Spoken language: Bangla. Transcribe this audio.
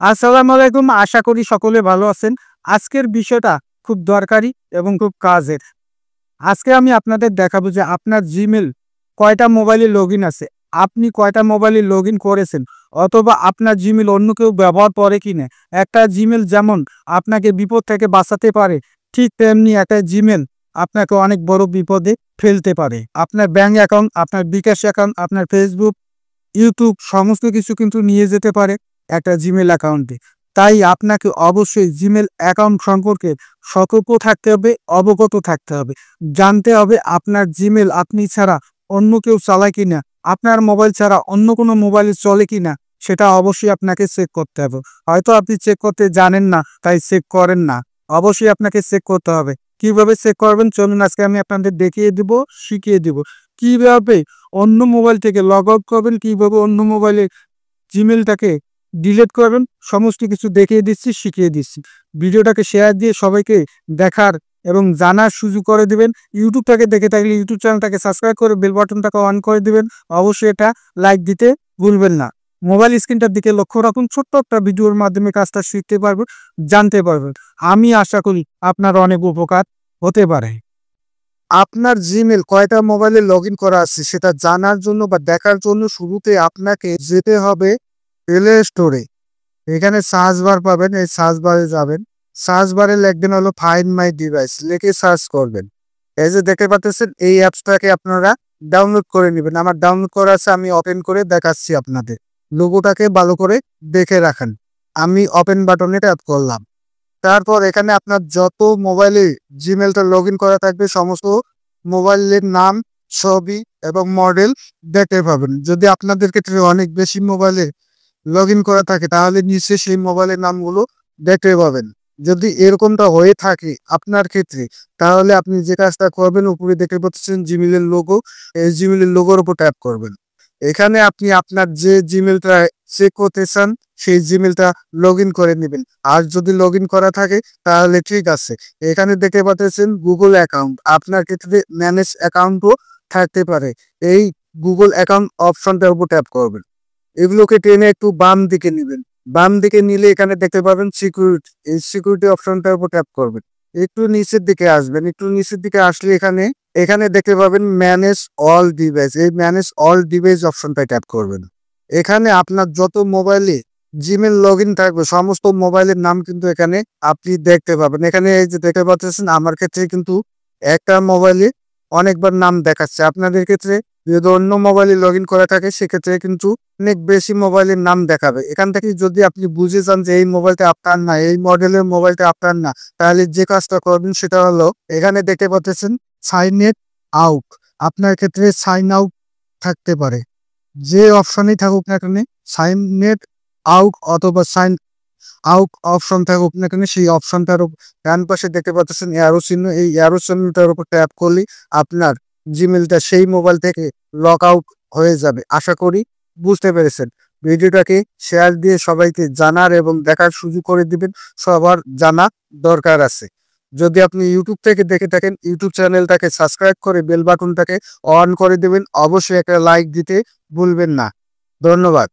আসসালামু আলাইকুম। আশা করি সকলে ভালো আছেন। আজকের বিষয়টা খুব দরকারি এবং খুব কাজের। আজকে আমি আপনাদের দেখাবো যে আপনার Gmail কয়টা মোবাইলে লগইন আছে, আপনি কয়টা মোবাইলে লগইন করেছেন অথবা আপনার Gmail অন্য কেউ ব্যবহার করে কিনা। একটা Gmail যেমন আপনাকে বিপদ থেকে বাঁচাতে পারে, ঠিক তেমনি একটা Gmail আপনাকে অনেক বড় বিপদে ফেলতে পারে। আপনার ব্যাংক অ্যাকাউন্ট, আপনার বিকাশ অ্যাকাউন্ট, আপনার Facebook, YouTube সমস্ত কিছু কিন্তু নিয়ে যেতে পারে একটা Gmail অ্যাকাউন্টে। তাই আপনাকে অবশ্যই Gmail অ্যাকাউন্ট সম্পর্কে সতর্ক থাকতে হবে, অবগত থাকতে হবে। জানতে হবে আপনার Gmail আপনি ছাড়া অন্য কেউ চালায় কিনা, আপনার মোবাইল ছাড়া অন্য কোনো মোবাইলে চলে কিনা সেটা অবশ্যই আপনাকে চেক করতে হবে। হয়তো আপনি চেক করতে জানেন না, তাই চেক করেন না। অবশ্যই আপনাকে চেক করতে হবে। কিভাবে চেক করবেন চলুন আজকে আমি আপনাদের দেখিয়ে দিব, শিখিয়ে দিব। কিভাবে অন্য মোবাইল থেকে লগ আউট করবেন, কিভাবে অন্য মোবাইলে জিমেলটাকে ডিলিট করবেন, সমস্ত কিছু দেখিয়ে দিচ্ছি, শিখিয়ে দিচ্ছি। ভিডিওটাকে শেয়ার দিয়ে সবাইকে দেখার এবং জানার সুযোগ করে দিবেন। ইউটিউব থেকে দেখে থাকলে ইউটিউব চ্যানেলটাকে সাবস্ক্রাইব করে বেল বাটনটাকে অন করে দিবেন। অবশ্যই এটা লাইক দিতে ভুলবেন না। মোবাইল স্ক্রিনটার দিকে লক্ষ্য রাখুন। ছোট্ট একটা ভিডিওর মাধ্যমে কাজটা শিখতে পারবেন, জানতে পারবেন। আমি আশা করি আপনার অনেক উপকার হতে পারে। আপনার Gmail কয়টা মোবাইলে লগইন করা আছে সেটা জানার জন্য বা দেখার জন্য শুরুতে আপনাকে যেতে হবে প্লে স্টোরে। এখানে সার্চ বার পাবেন, এই সার্চ বারে যাবেন। সার্চ বারে লিখবেন হলো ফাইন্ড মাই ডিভাইস, লিখে সার্চ করবেন। এই যে দেখতে পাচ্ছেন এই অ্যাপসটাকে আপনারা ডাউনলোড করে নেবেন। আমার ডাউনলোড করা আছে, আমি ওপেন করে দেখাচ্ছি আপনাদের। লোগোটাকে ভালো করে দেখে রাখেন। আমি ওপেন বাটনে ট্যাপ করলাম। তারপর এখানে আপনার যত মোবাইলে জিমেলটা লগ ইন করা থাকবে সমস্ত মোবাইলের নাম, ছবি এবং মডেল দেখতে পাবেন। যদি আপনাদের ক্ষেত্রে অনেক বেশি মোবাইলে লগ ইন করা থাকে তাহলে নিচে সেই মোবাইলের নামগুলো দেখতে পাবেন। যদি এরকমটা হয়ে থাকে আপনার ক্ষেত্রে তাহলে আপনি যে কাজটা করবেন, উপরে দেখতে পাচ্ছেন জিমেলের লোগো, এই জিমেলের লোগোর উপর ট্যাপ করবেন। এখানে আপনি আপনার যে জিমেলটা চেক করতে চান সেই জিমেলটা লগ ইন করে নেবেন। আর যদি লগ ইন করা থাকে তাহলে ঠিক আছে। এখানে দেখতে পাচ্ছেন গুগল অ্যাকাউন্ট, আপনার ক্ষেত্রে ম্যানেজ অ্যাকাউন্টও থাকতে পারে। এই গুগল অ্যাকাউন্ট অপশনটার উপর ট্যাপ করবেন। এগুলোকে টেনে একটু বাম দিকে নেবেন। বাম দিকে নিলে এখানে দেখতে পাবেন সিকিউরিটি, এই সিকিউরিটি অপশনটার উপর ট্যাপ করবেন। একটু নিচের দিকে আসবেন, একটু নিচের দিকে আসলে এখানে এখানে দেখতে পাবেন ম্যানেজ অল ডিভাইস, এই ম্যানেজ অল ডিভাইস অপশনটায় ট্যাপ করবেন। এখানে আপনার যত মোবাইলে জিমেল লগ ইন থাকবে সমস্ত মোবাইলের নাম কিন্তু এখানে আপনি দেখতে পাবেন। এখানে এই যে দেখতে পাচ্ছেন আমার ক্ষেত্রে কিন্তু একটা মোবাইলে অনেকবার নাম দেখাচ্ছে। আপনাদের ক্ষেত্রে যদি অন্য মোবাইলে লগ ইন করা থাকে সেক্ষেত্রে কিন্তু অনেক বেশি মোবাইলের নাম দেখাবে। এখান থেকে যদি আপনি বুঝে যান যে এই মোবাইলটা আপনার না, এই মডেলের মোবাইলটা আপনার না, তাহলে যে কাজটা করবেন সেটা হলো এখানে দেখতে পাচ্ছেন সাইন ইট আউট। আপনার ক্ষেত্রে সাইন আউট থাকতে পারে, যে অপশনেই থাকুক না কেন সাইন ইট আউট অথবা সাইন আউট অপশন থাকুক না কেন সেই অপশনটার ডান পাশে দেখতে পাচ্ছেন অ্যারো চিহ্ন, এই অ্যারো চিহ্নটার উপর ট্যাপ করলে আপনার জিমেলটা সেই মোবাইল থেকে লগ আউট হয়ে যাবে। আশা করি বুঝতে পেরেছেন। ভিডিওটাকে শেয়ার দিয়ে সবাইকে জানার এবং দেখার সুযোগ করে দিবেন, সবার জানা দরকার আছে। যদি আপনি ইউটিউব থেকে দেখে থাকেন ইউটিউব চ্যানেলটাকে সাবস্ক্রাইব করে বেল বাটনটাকে অন করে দেবেন। অবশ্যই একটা লাইক দিতে ভুলবেন না। ধন্যবাদ।